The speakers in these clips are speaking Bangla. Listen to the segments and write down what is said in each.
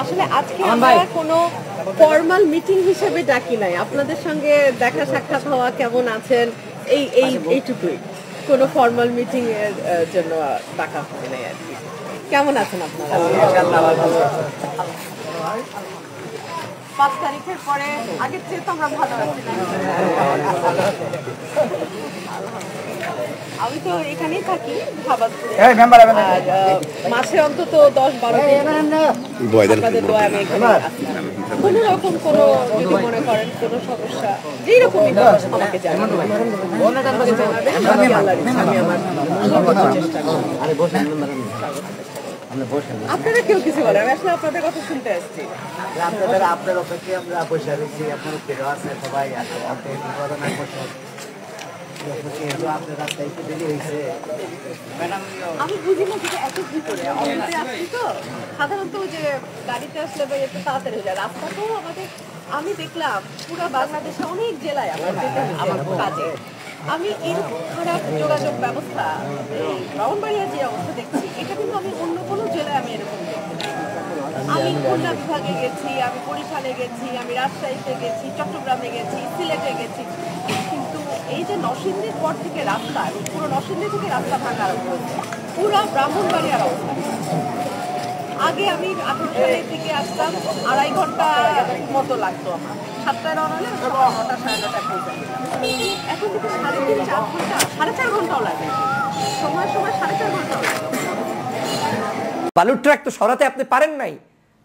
আসলে আজকে আমরা কোনো ফর্মাল মিটিং হিসেবে ডাকি নাই, আপনাদের সঙ্গে দেখা সাক্ষাৎ হওয়া, কেমন আছেন এইটুকুই, কোনো ফর্মাল মিটিং এর জন্য ডাকা হয় নাই আর কি। কেমন আছেন আপনারা? 5 তারিখের পরে আগের চেয়ে তো আমরা ভালো আছি। আমি তো এখানেই থাকি ভাবাদপুরে, আর মাসে অন্তত 10-12 দিন আপনাদের দোয়া আমি এখানে আসি। কোনো রকম কোনো যদি মনে করেন কোনো সমস্যা যেই রকমই আমাকে জানাবেন, আমি আমার সর্বোচ্চ চেষ্টা করব। আপনারা কেউ কিছু বলেন, আমি আসলে আপনাদের কথা শুনতে আসছি। আপনার অপেক্ষায় আমরা বসে রয়েছি, আপনার প্রিয় আছে সবাই আছে, আমি বুঝি না যেটা এত ভিতরে অফিসে আসছি তো সাধারণত যে গাড়িতে আসলে বা একটু তাড়াতাড়ি হয়ে যায় রাস্তাটাও আমাদের। আমি দেখলাম পুরো বাংলাদেশে অনেক জেলায় আমার আমার কাজে আমি এরকম খারাপ যোগাযোগ ব্যবস্থা, এই ব্রাহ্মণবাড়িয়ার যে অবস্থা দেখছি, এটা কিন্তু আমি অন্য কোনো জেলায় আমি এরকম দেখি। আমি খুলনা বিভাগে গেছি, আমি বরিশালে গেছি, আমি রাজশাহীতে গেছি, চট্টগ্রামে গেছি, সিলেটে গেছি, কিন্তু এই যে নরসিংদীর পর থেকে রাস্তা, পুরো নরসিংদী থেকে রাস্তা ভাঙা আরম্ভ হয়েছে, পুরো ব্রাহ্মণবাড়িয়ার অবস্থা। আগে আমি 18 সালের দিকে আসতাম, 2.5 ঘন্টা মতো লাগতো আমার, 7টায় রওনা হলে 9টা 9:30টায় পৌঁছে যেতাম। এখন কিন্তু 3.5-4 ঘন্টা, 4.5 ঘন্টাও লাগে, সময় 4.5 ঘন্টাও লাগে। বালুর ট্রাক তো সরাতে আপনি পারেন নাই,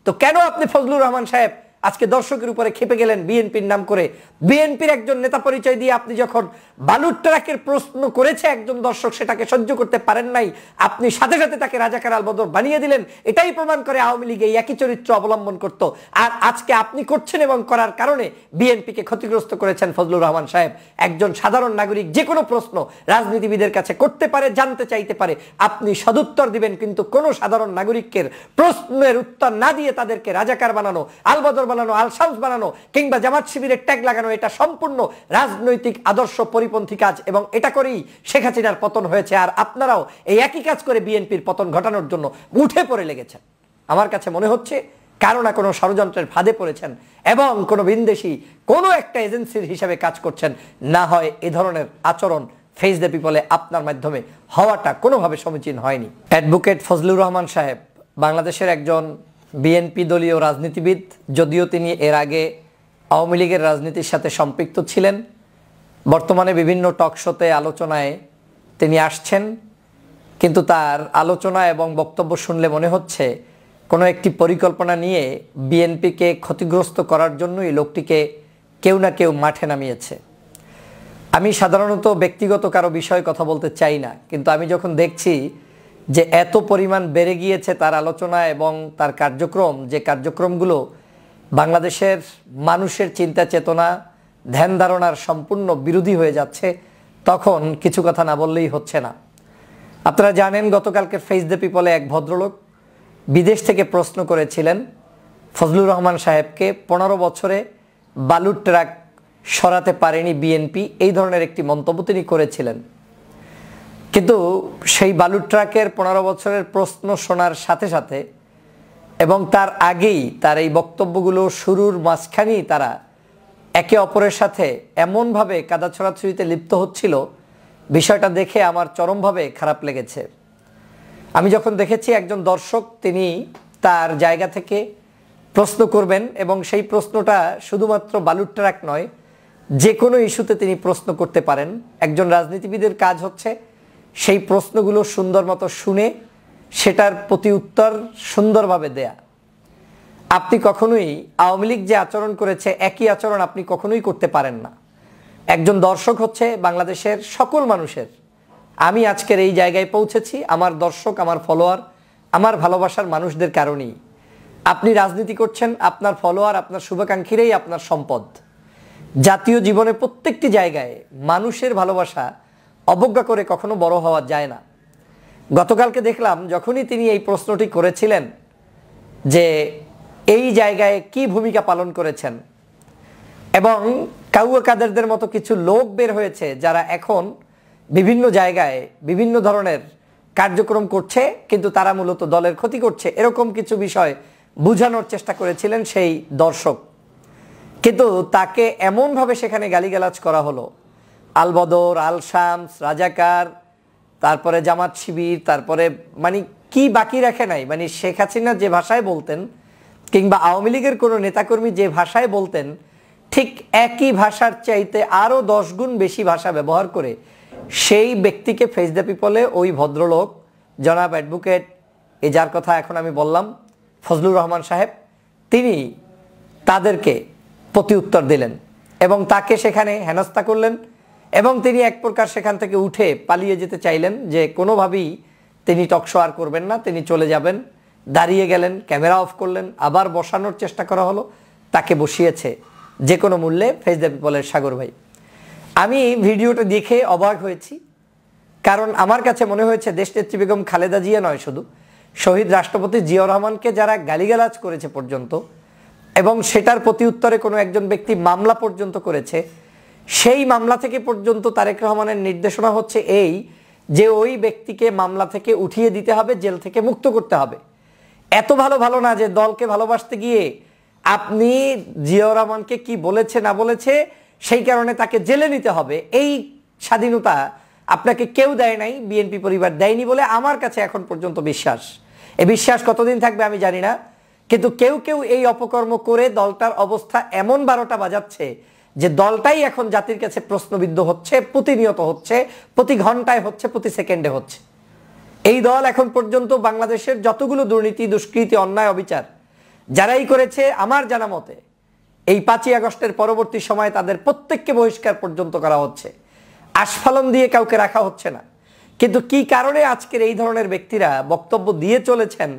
তো কেন আপনি ফজলুর রহমান সাহেব আজকে দর্শকের উপরে খেপে গেলেন বিএনপির নাম করে? বিএনপির একজন নেতা পরিচয় দিয়ে আপনি যখন বালুর ট্রাকের প্রশ্ন করেছে একজন দর্শক, সেটাকে সহ্য করতে পারেন নাই, আপনি সাথে সাথে তাকে রাজাকার আলবদর বানিয়ে দিলেন। এটাই প্রমাণ করে আওয়ামী লীগ এই একই চরিত্র অবলম্বন করত, আর আজকে আপনি করছেন এবং করার কারণে বিএনপিকে ক্ষতিগ্রস্ত করেছেন ফজলুর রহমান সাহেব। একজন সাধারণ নাগরিক যে কোনো প্রশ্ন রাজনীতিবিদের কাছে করতে পারে, জানতে চাইতে পারে, আপনি সদুত্তর দিবেন, কিন্তু কোনো সাধারণ নাগরিকের প্রশ্নের উত্তর না দিয়ে তাদেরকে রাজাকার বানানো, আলবদর বানানো, আলশামস বানানো কিংবা জামাত শিবিরের ট্যাগ লাগানো, এটা সম্পূর্ণ রাজনৈতিক আদর্শ পরিপন্থী কাজ, এবং এটা করেই শেখ হাসিনার পতন হয়েছে। আর আপনারাও এই একই কাজ করে বিএনপির পতন ঘটানোর জন্য উঠে পড়ে লেগেছেন। আমার কাছে মনে হচ্ছে কারো না কোনো ষড়যন্ত্রের ফাঁদে পড়েছেন এবং কোনো ভিনদেশী কোনো একটা এজেন্সির হিসাবে কাজ করছেন, না হয় এ ধরনের আচরণ ফেস দ্য পিপলে আপনার মাধ্যমে হওয়াটা কোনোভাবে সমীচীন হয়নি। অ্যাডভোকেট ফজলুর রহমান সাহেব বাংলাদেশের একজন বিএনপি দলীয় রাজনীতিবিদ, যদিও তিনি এর আগে আওয়ামী লীগের রাজনীতির সাথে সম্পৃক্ত ছিলেন। বর্তমানে বিভিন্ন টক শোতে আলোচনায় তিনি আসছেন, কিন্তু তার আলোচনা এবং বক্তব্য শুনলে মনে হচ্ছে কোনো একটি পরিকল্পনা নিয়ে বিএনপিকে ক্ষতিগ্রস্ত করার জন্যই লোকটিকে কেউ না কেউ মাঠে নামিয়েছে। আমি সাধারণত ব্যক্তিগত কারো বিষয়ে কথা বলতে চাই না, কিন্তু আমি যখন দেখছি যে এত পরিমাণ বেড়ে গিয়েছে তার আলোচনা এবং তার কার্যক্রম, যে কার্যক্রমগুলো বাংলাদেশের মানুষের চিন্তা চেতনা, ধ্যান ধারণার সম্পূর্ণ বিরোধী হয়ে যাচ্ছে, তখন কিছু কথা না বললেই হচ্ছে না। আপনারা জানেন গতকালকে ফেস দ্য পিপলে এক ভদ্রলোক বিদেশ থেকে প্রশ্ন করেছিলেন ফজলুর রহমান সাহেবকে, 15 বছরে বালুর ট্রাক সরাতে পারেনি বিএনপি, এই ধরনের একটি মন্তব্য তিনি করেছিলেন। কিন্তু সেই বালুর ট্রাকের 15 বছরের প্রশ্ন শোনার সাথে সাথে এবং তার আগেই তার এই বক্তব্যগুলো শুরুর মাঝখানেই তারা একে অপরের সাথে এমনভাবে কাদা ছড়াছড়িতে লিপ্ত হচ্ছিল, বিষয়টা দেখে আমার চরমভাবে খারাপ লেগেছে। আমি যখন দেখেছি একজন দর্শক তিনি তার জায়গা থেকে প্রশ্ন করবেন এবং সেই প্রশ্নটা শুধুমাত্র বালুর ট্রাক নয়, যে কোনো ইস্যুতে তিনি প্রশ্ন করতে পারেন। একজন রাজনীতিবিদের কাজ হচ্ছে সেই প্রশ্নগুলো সুন্দর মতো শুনে সেটার প্রতি উত্তর সুন্দরভাবে দেয়া। আপনি কখনোই আওয়ামী লীগ যে আচরণ করেছে একই আচরণ আপনি কখনোই করতে পারেন না। একজন দর্শক হচ্ছে বাংলাদেশের সকল মানুষের। আমি আজকের এই জায়গায় পৌঁছেছি আমার দর্শক, আমার ফলোয়ার, আমার ভালোবাসার মানুষদের কারণেই। আপনি রাজনীতি করছেন, আপনার ফলোয়ার, আপনার শুভাকাঙ্ক্ষীরাই আপনার সম্পদ। জাতীয় জীবনে প্রত্যেকটি জায়গায় মানুষের ভালোবাসা অবজ্ঞা করে কখনো বড় হওয়া যায় না। গতকালকে দেখলাম যখনই তিনি এই প্রশ্নটি করেছিলেন যে এই জায়গায় কি ভূমিকা পালন করেছেন, এবং কাউয়া কাদেরদের মতো কিছু লোক বের হয়েছে যারা এখন বিভিন্ন জায়গায় বিভিন্ন ধরনের কার্যক্রম করছে, কিন্তু তারা মূলত দলের ক্ষতি করছে, এরকম কিছু বিষয় বোঝানোর চেষ্টা করেছিলেন সেই দর্শক। কিন্তু তাকে এমনভাবে সেখানে গালিগালাজ করা হলো, আল বদর, আল শামস, রাজাকার, তারপরে জামাত শিবির, তারপরে মানে কি বাকি রাখে নাই। মানে শেখ হাসিনা যে ভাষায় বলতেন কিংবা আওয়ামী লীগের কোনো নেতাকর্মী যে ভাষায় বলতেন, ঠিক একই ভাষার চাইতে আরও 10 গুণ বেশি ভাষা ব্যবহার করে সেই ব্যক্তিকে ফেস দ্য পিপলে ওই ভদ্রলোক জনাব অ্যাডভোকেট, যার কথা এখন আমি বললাম, ফজলুর রহমান সাহেব, তিনি তাদেরকে প্রতি উত্তর দিলেন এবং তাকে সেখানে হেনস্থা করলেন এবং তিনি এক প্রকার সেখান থেকে উঠে পালিয়ে যেতে চাইলেন, যে কোনোভাবেই তিনি টকশো আর করবেন না, তিনি চলে যাবেন। দাঁড়িয়ে গেলেন, ক্যামেরা অফ করলেন, আবার বসানোর চেষ্টা করা হলো, তাকে বসিয়েছে যে কোনো মূল্যে ফেস দ্য পিপলের সাগর ভাই। আমি ভিডিওটা দেখে অবাক হয়েছি, কারণ আমার কাছে মনে হয়েছে দেশনেত্রী বেগম খালেদা জিয়া নয়, শুধু শহীদ রাষ্ট্রপতি জিয়াউর রহমানকে যারা গালিগালাজ করেছে পর্যন্ত, এবং সেটার প্রতি উত্তরে কোনো একজন ব্যক্তি মামলা পর্যন্ত করেছে, সেই মামলা থেকে পর্যন্ত তারেক রহমানের নির্দেশনা হচ্ছে এই যে ওই ব্যক্তিকে মামলা থেকে উঠিয়ে দিতে হবে, জেল থেকে মুক্ত করতে হবে। এত ভালো না যে দলকে ভালোবাসতে গিয়ে আপনি জিয়াউর রহমানকে কি বলেছে না বলেছে সেই কারণে তাকে জেলে নিতে হবে, এই স্বাধীনতা আপনাকে কেউ দেয় নাই, বিএনপি পরিবার দেয়নি বলে আমার কাছে এখন পর্যন্ত বিশ্বাস। এই বিশ্বাস কতদিন থাকবে আমি জানি না, কিন্তু কেউ এই অপকর্ম করে দলটার অবস্থা এমন 12টা বাজাচ্ছে যে দলটাই এখন জাতির কাছে প্রশ্নবিদ্ধ হচ্ছে, প্রতিনিয়ত হচ্ছে, প্রতি ঘন্টায় হচ্ছে, প্রতি সেকেন্ডে হচ্ছে। এই দল এখন পর্যন্ত বাংলাদেশের যতগুলো দুর্নীতি, দুষ্কৃতি, অন্যায়, অবিচার যারাই করেছে, আমার জানা মতে এই 5ই আগস্টের পরবর্তী সময়ে তাদের প্রত্যেককে বহিষ্কার পর্যন্ত করা হচ্ছে, আস্ফালন দিয়ে কাউকে রাখা হচ্ছে না। কিন্তু কি কারণে আজকের এই ধরনের ব্যক্তিরা বক্তব্য দিয়ে চলেছেন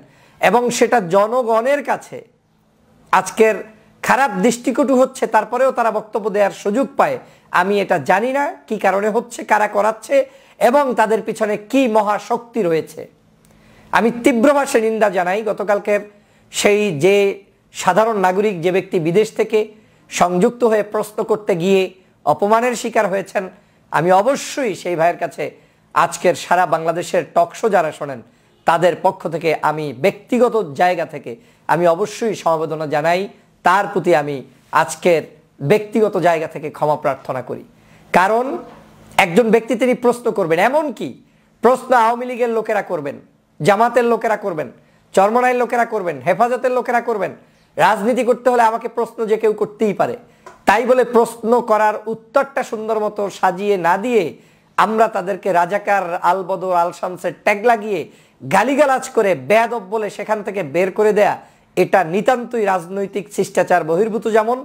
এবং সেটা জনগণের কাছে আজকের খারাপ দৃষ্টিকটু হচ্ছে, তারপরেও তারা বক্তব্য দেওয়ার সুযোগ পায়, আমি এটা জানি না কি কারণে হচ্ছে, কারা করাচ্ছে এবং তাদের পিছনে কি মহাশক্তি রয়েছে। আমি তীব্র ভাষায় নিন্দা জানাই গতকালকের সেই যে সাধারণ নাগরিক, যে ব্যক্তি বিদেশ থেকে সংযুক্ত হয়ে প্রশ্ন করতে গিয়ে অপমানের শিকার হয়েছেন। আমি অবশ্যই সেই ভাইয়ের কাছে আজকের সারা বাংলাদেশের টকশো যারা শোনেন তাদের পক্ষ থেকে আমি ব্যক্তিগত জায়গা থেকে আমি অবশ্যই সমবেদনা জানাই, তার প্রতি আমি আজকের ব্যক্তিগত জায়গা থেকে ক্ষমা প্রার্থনা করি। কারণ একজন ব্যক্তি তিনি প্রশ্ন করবেন, এমন কি প্রশ্ন আওয়ামী লীগের লোকেরা করবেন, জামাতের লোকেরা করবেন, চরমনাইয়ের লোকেরা করবেন, হেফাজতের লোকেরা করবেন। রাজনীতি করতে হলে আমাকে প্রশ্ন যে কেউ করতেই পারে, তাই বলে প্রশ্ন করার উত্তরটা সুন্দর মতো সাজিয়ে না দিয়ে আমরা তাদেরকে রাজাকার, আল বদর, আল শামসের ট্যাগ লাগিয়ে গালিগালাজ করে বেয়াদব বলে সেখান থেকে বের করে দেয়া, এটা নিতান্তই রাজনৈতিক শিষ্টাচার বহির্ভূত। যেমন